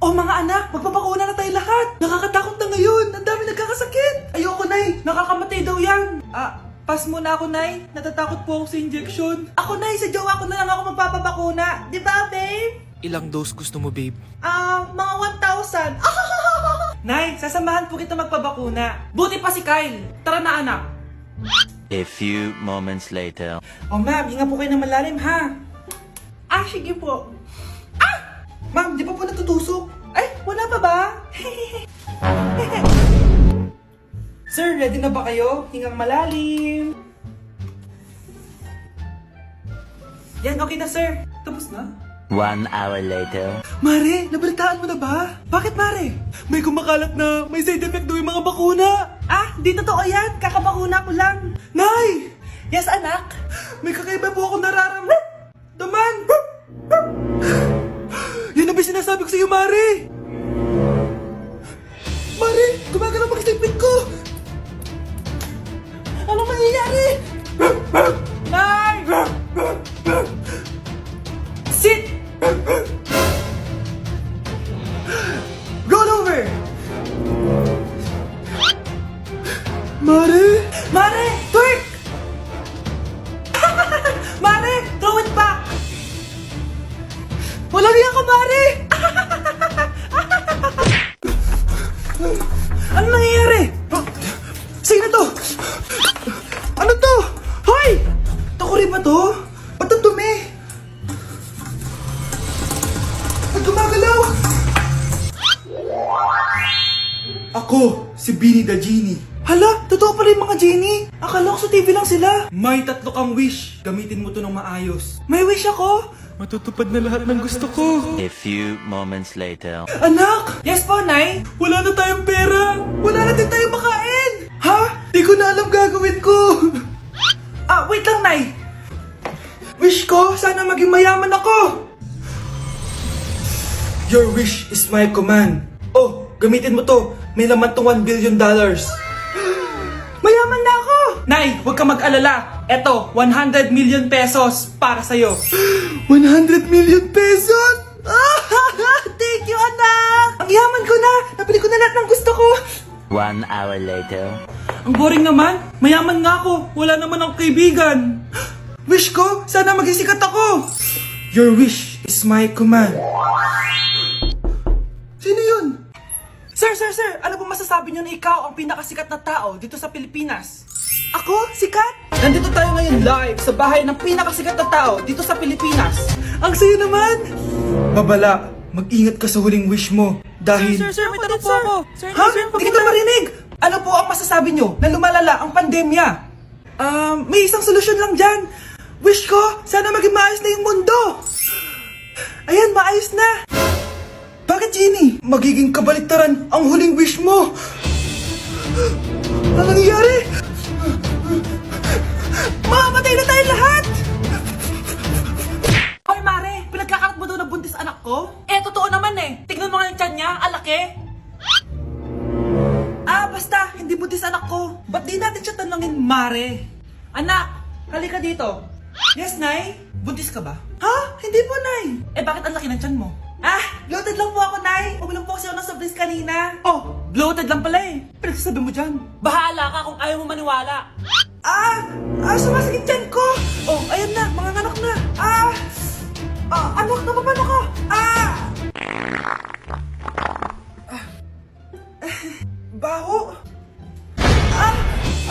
Oh mga anak, magpapakuna na tayo lahat. Nakakatakot na ngayon. Ang dami nagkakasakit. Ayoko, Nay. Nakakamatay daw yan. Pass muna ako, Nay. Natatakot po ako sa injection. Ako, Nay. Sa jowa ko na lang ako magpapabakuna. Di ba, babe? Ilang dose gusto mo, babe? Mga 1,000. Nay, sasamahan po kita magpabakuna. Buti pa si Kyle. Tara na, anak. A few moments later. Oh, ma'am, hinga po kayo ng malalim, ha? Sige po. Ma'am, di pa po natutusok? Ay, wala pa ba? Sir, ready na ba kayo? Hingang malalim. Yan, okay na, sir. Tapos na? 1 hour later. Mare, nabalitaan mo na ba? Bakit, Mare? May kumakalat na may side effect daw yung mga bakuna. Di totoo yan. Kakabakuna ko lang. Nay! Yes, anak? May kakaiba po ako nararamdaman. Yan ang ba sinasabi ko sa iyo, Mare? Mare, gumagalaw mag-stipit ko. Anong mangyayari? Nay! Sit! Roll over! Mare! Mare! Twerk! Mare! Throw it back! Walang iya ka, Mare! Ano nangyayari? Sino to? Ano to? Hoy! Takuri ba to? Ba't ang dumi? Ba't gumagalaw? Ako, si Beanie the Genie. Hala, totoo pala yung mga genie. Akala ko sa TV lang sila. May 3 kang wish. Gamitin mo to ng maayos. May wish ako? Matutupad na lahat ng gusto ko. A few moments later. Anak! Yes po, Nay? Wala na tayong pera. Wala na din tayong makain. Ha? Di ko na alam gagawin ko. Wait lang, Nay. Wish ko, sana maging mayaman ako. Your wish is my command. Oh, gamitin mo to. May laman tong $1 billion. Mayaman na ako! Nay, huwag ka mag-alala. Eto, 100 million pesos para sa'yo. 100 million pesos? Thank you, anak! Ang yaman ko na! Nabili ko na lahat ng gusto ko! 1 hour later. Ang boring naman. Mayaman nga ako. Wala naman akong kaibigan. Wish ko, sana maging sikat ako. Your wish is my command. Sino yun? Sir! Ano po masasabi niyo na ikaw ang pinakasikat na tao dito sa Pilipinas? Ako? Sikat? Nandito tayo ngayon live sa bahay ng pinakasikat na tao dito sa Pilipinas. Ang sayo naman! Babala, mag-ingat ka sa huling wish mo dahil... Sir, may tanong po ako. Sir, Ha? Hindi kita marinig! Ano po ang masasabi niyo na lumalala ang pandemya? May isang solusyon lang dyan. Wish ko, sana maging maayos na yung mundo. Ayan, maayos na. Bakit, Genie? Magiging kabaliktaran ang huling wish mo. Ano nangyayari? Mamamatay na tayo lahat! Hoy, Mare! Pinagkakarat mo daw na buntis anak ko? Totoo naman eh. Tignan mo nga yung tiyan niya, alaki. Basta, hindi buntis anak ko. Ba't di natin siya tanungin, Mare? Anak, halika dito. Yes, Nay? Buntis ka ba? Ha? Hindi po, Nay. Bakit ang laki ng tiyan mo? Bloated lang po ako, Nay. Uminom po kasi ako ng soft kanina. Oh, bloated lang pala eh. Pinagsasabi mo dyan. Bahala ka kung ayaw mo maniwala. Sumasakit tiyan ko. Oh, ayan na, mga anak na. Anak, napapano ko. Baho.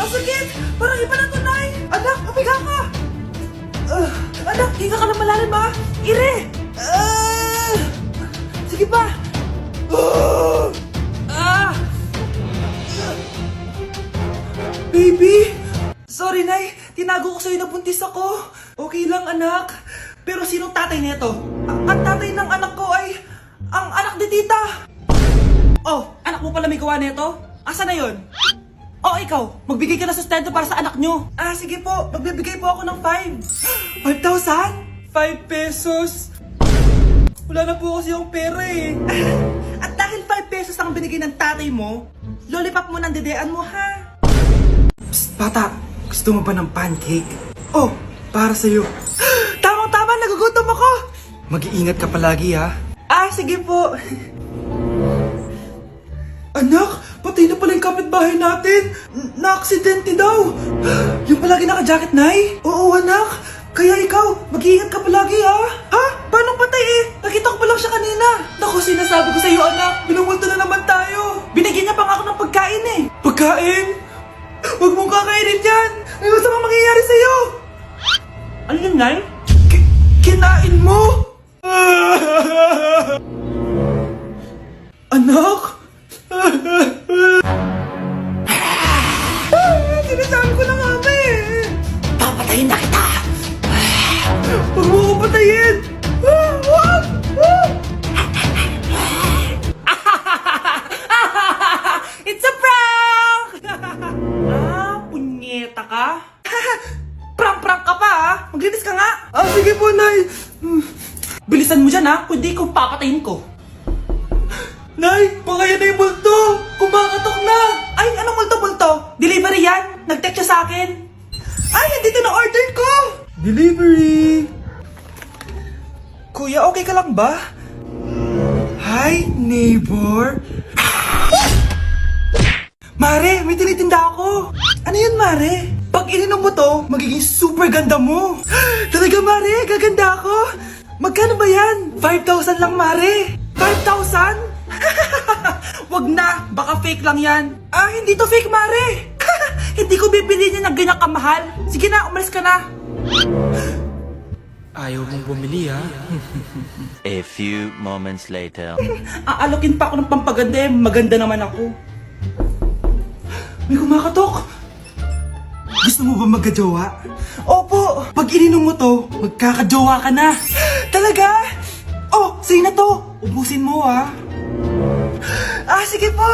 Ang sakit. Parang iba na to, Nay. Anak, papiga ka. Anak, hinga ka na malalim, ha? Ire. Sige pa. Baby. Sorry, Nay. Tinago ko sa'yo na buntis ako. Okay lang, anak. Pero sinong tatay nito? Ang tatay ng anak ko ay ang anak ni tita. Oh, anak mo pala may gawa nito? Asa na yon? Oh, ikaw, magbigay ka na sustento para sa anak nyo. Sige po, magbibigay po ako ng 5. 5,000? 5 pesos? Wala na po kasi yung pera eh. At dahil 5 pesos ang binigay ng tatay mo, lollipop mo ng dedean mo, ha? Psst, bata, gusto mo ba ng pancake? Oh, para sa'yo. Tamang-tama, nagugutom ako. Mag-iingat ka palagi, ha? Sige po. kapitbahay natin, na-aksidente daw. Yung palagi naka-jacket, Nay? Oo, anak. Kaya ikaw, mag-iingat ka palagi, ha? Ha? Paano patay eh? Nakita ko pa lang siya kanina. Naku, sinasabi ko sa iyo, anak. Binumulto na naman tayo. Binigyan niya pa nga ako ng pagkain eh. Pagkain? Huwag mong kakainin yan. May masamang mangyayari sa'yo. Ano yun, Nay? Kinain mo? Anak? Sinasabi ko na nga ba eh. Papatayin na kita. Huwag mo ko patayin. Wag! It's a prank! Punyeta ka? Prank-prank ka pa ha? Maglinis ka nga. Sige po, Nay. Bilisan mo dyan ha, kundi kung papatayin ko. Nay, pakaya na yung multo! Kumakatok na! Ay, anong multo-multo? Delivery yan? Nag-text siya sa akin. Ay, nandito na order ko! Delivery! Kuya, okay ka lang ba? Hi, neighbor. Mare, may tinitinda ako. Ano yun, Mare? Pag ininom mo to, magiging super ganda mo. Talaga, Mare, gaganda ako. Magkano ba yan? 5,000 lang, Mare. 5,000? Wag na, baka fake lang yan. Hindi to fake, Mare. Hindi ko bibili niya ng ganyan kamahal. Sige na, umalis ka na. Ayaw mong bumili, ha? A few moments later. Aalokin pa ako ng pampaganda eh. Maganda naman ako. May kumakatok. Gusto mo ba magkajowa? Opo! Pag ininom mo to, magkakajowa ka na. Talaga? Oh, sa'yo na to. Ubusin mo ha. Sige po.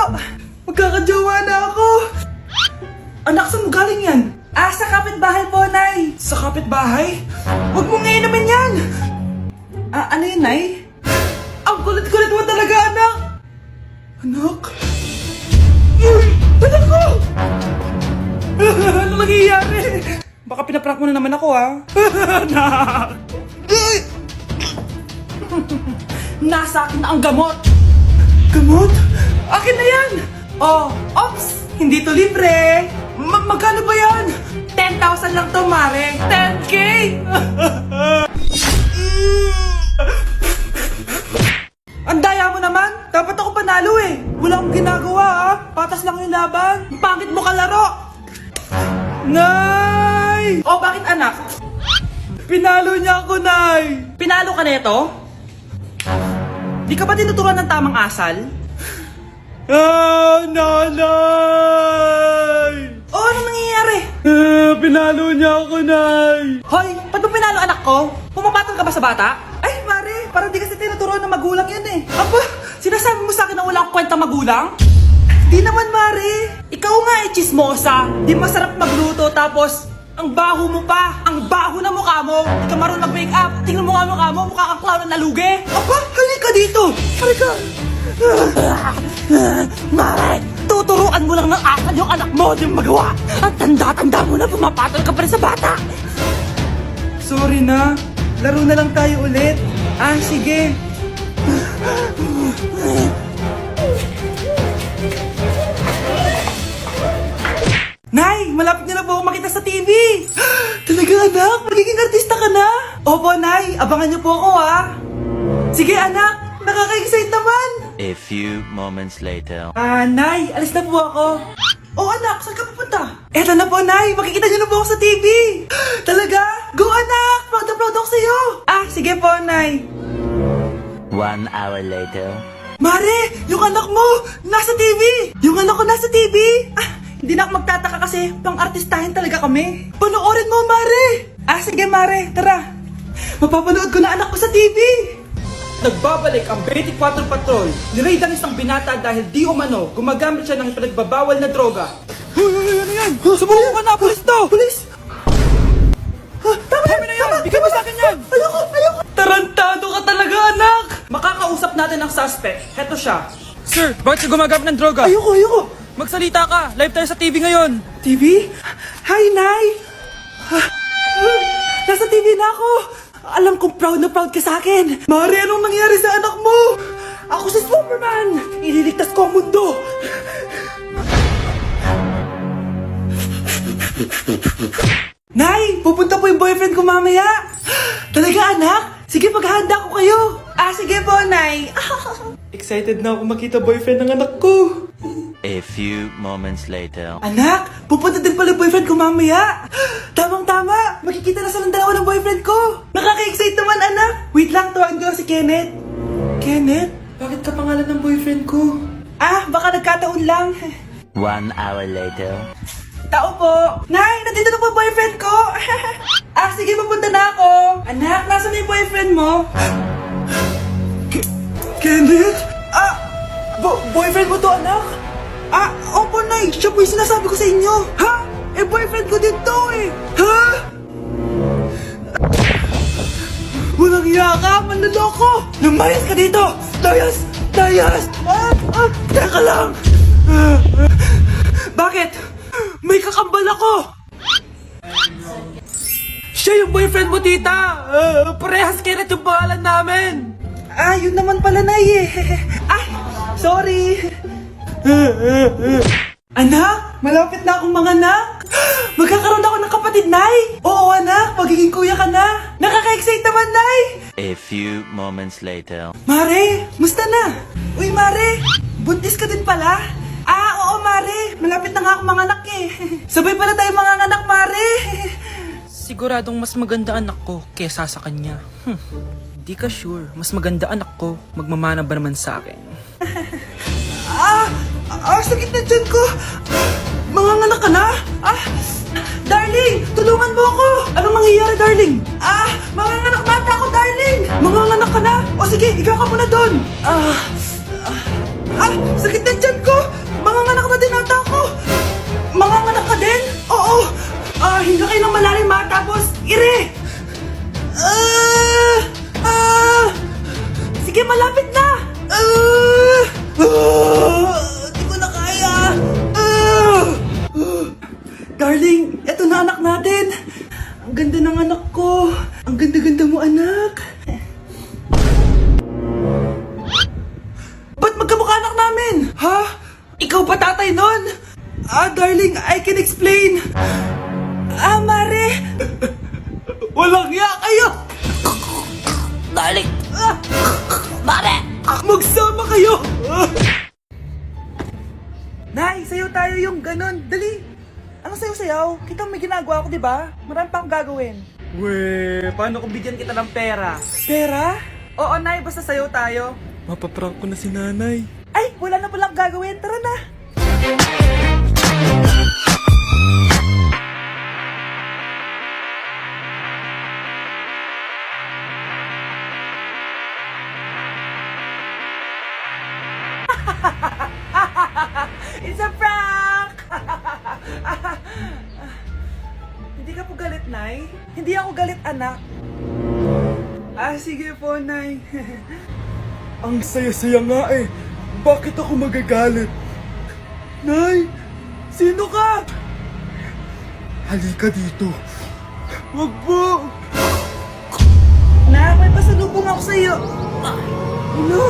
Magkakajowa na ako. Anak, saan mo galing yan? Sa kapitbahay po, Nay. Sa kapitbahay? Huwag mo ngayon naman yan. Ano yun, Nay? Ang kulit-kulit mo talaga, anak. Anak? Uy! Anak ko! Ano nangyayari? Baka pinaprank mo na naman ako, ha? Anak! Nasa akin na ang gamot. Gamot? Akin na yan! Ops! Hindi to libre! Magkano ba yan? 10,000 lang to, Mare! 10K! Ang daya mo naman! Dapat ako panalo eh! Wala akong ginagawa ha! Patas lang yung laban! Pangit mo kalaro! Nay! Bakit anak? Pinalo niya ako, Nay! Pinalo ka neto? Di ka ba tinuturuan ng tamang asal? Nanay! Ano nangyayari? Pinalo niya ako, Nay! Hoy, ba't mo pinalo anak ko? Pumapatol ka ba sa bata? Ay, Mare, parang di kasi tinuturuan ng magulang yan eh. Aba, sinasabi mo sa akin na wala akong kwenta magulang? Di naman, Mare. Ikaw nga eh, chismosa. Di masarap magluto tapos ang baho mo pa. Ang baho na mukha mo. Di ka marunong mag-make up. Tingnan mo nga mukha mo. Mukha kang clown na nalugi. Aba, halika dito. Halika. Mare, tuturuan mo lang ng asal yung anak mo. Di mo magawa. At tanda-tanda mo na pumapatol ka pa rin sa bata. Sorry na. Laro na lang tayo ulit. Sige. Nay, malapit na po ako makita sa TV. Talaga anak, magiging artista ka na. Opo, Nay, abangan niyo po ako ha. Sige anak, nakaka-excite naman. A few moments later. Nay, alis na po ako. Anak, saan ka pupunta? Eto na po, Nay, makikita niyo na po ako sa TV. Talaga? Go anak, proud na proud ako sa'yo. Sige po, Nay. 1 hour later. Mare, yung anak mo, nasa TV. Yung anak ko nasa TV. Hindi na ako magtataka kasi pang-artistahin talaga kami. Panoorin mo, Mare. Sige, Mare, tara. Mapapanood ko na anak ko sa TV. Nagbabalik ang 24 Patrol. Niraid ang isang binata dahil di umano gumagamit siya ng pinagbabawal na droga. Ano yan? Sumuko ka na, pulis to! Pulis! Tama na yan! Bigay mo sa akin yan! Ayoko! Tarantado ka talaga, anak! Makakausap natin ang suspect. Heto siya. Sir, bakit ka gumagamit ng droga? Ayoko! Magsalita ka! Live tayo sa TV ngayon! TV? Hi, Nay! Nasa TV na ako! Alam kong proud na proud ka sa akin! Mare, anong nangyari sa anak mo? Ako si Superman! Ililigtas ko ang mundo! Nay, pupunta po yung boyfriend ko mamaya. Talaga, anak? Sige, paghahanda ko kayo. Sige po, Nay. Excited na ako makita boyfriend ng anak ko. A few moments later. Anak, pupunta din pala yung boyfriend ko mamaya. Tamang-tama, makikita na silang dalawa ng boyfriend ko. Nakaka-excite naman, anak. Wait lang, tawagin ko lang si Kenneth. Kenneth? Bakit ka pangalan ng boyfriend ko? Baka nagkataon lang. 1 hour later. Tao po. Nay, nandito na po boyfriend ko. Sige, papunta na ako. Anak, nasa na yung boyfriend mo? Kenneth? Boyfriend mo to, anak? Opo, Nay. Siya po yung sinasabi ko sa inyo. Ha? Boyfriend ko din to eh. Ha? Walang hiya ka, manloloko. Lumayas ka dito. Layas! Layas! Teka lang. Bakit? May kakambal ako! Siya yung boyfriend mo, tita! Parehas Kenneth yung pangalan namin! Yun naman pala, Nay eh. Sorry! Anak, malapit na akong manganak! Magkakaroon ako ng kapatid, Nay! Oo, anak, magiging kuya ka na! Nakaka-excite naman, Nay! A few moments later. Mare, musta na? Uy, Mare, buntis ka din pala? Oo, Mare. Malapit na nga akong manganak eh. Sabay pala tayo manganganak, Mare. Siguradong mas maganda anak ko kesa sa kanya. Di ka sure, mas maganda anak ko. Magmamana ba naman sa akin? Sakit na dyan ko. Manganganak ka na? Darling, tulungan mo ako. Anong mangyayari, darling? Manganganak bata ako, darling. Manganganak ka na? O sige, ikaw ka muna doon. Sakit na dyan ko. Manganganak na din ata ako. Manganganak ka din? Oo. Hinga kayo ng malalim ha, tapos ire. Sige, malapit na. Di ko na kaya. Darling, eto na anak natin. Ang ganda ng anak ko. Ang ganda-ganda mo, anak. Ba't magkamukha anak namin? Ha? Ikaw ba tatay nun? Darling, I can explain. Mare. Walang hiya kayo. Darling! Mare! Magsama kayo. Nay, sayo tayo yung ganon. Dali. Ano sayo-sayaw? Kita may ginagawa ko, di ba? Marami pa akong gagawin. Weh, paano kung bigyan kita ng pera? Pera? Oo, Nay. Basta sayo tayo. Mapaprank ko na si nanay. Ay, wala na palang gagawin. Tara na. It's a prank! Hindi ka po galit, Nay? Hindi ako galit, anak. Sige po, Nay. Ang saya-saya nga eh. Bakit ako magagalit? Nay, sino ka? Halika dito. Wag po. Nak, may pasalubong ako sa'yo. Ano?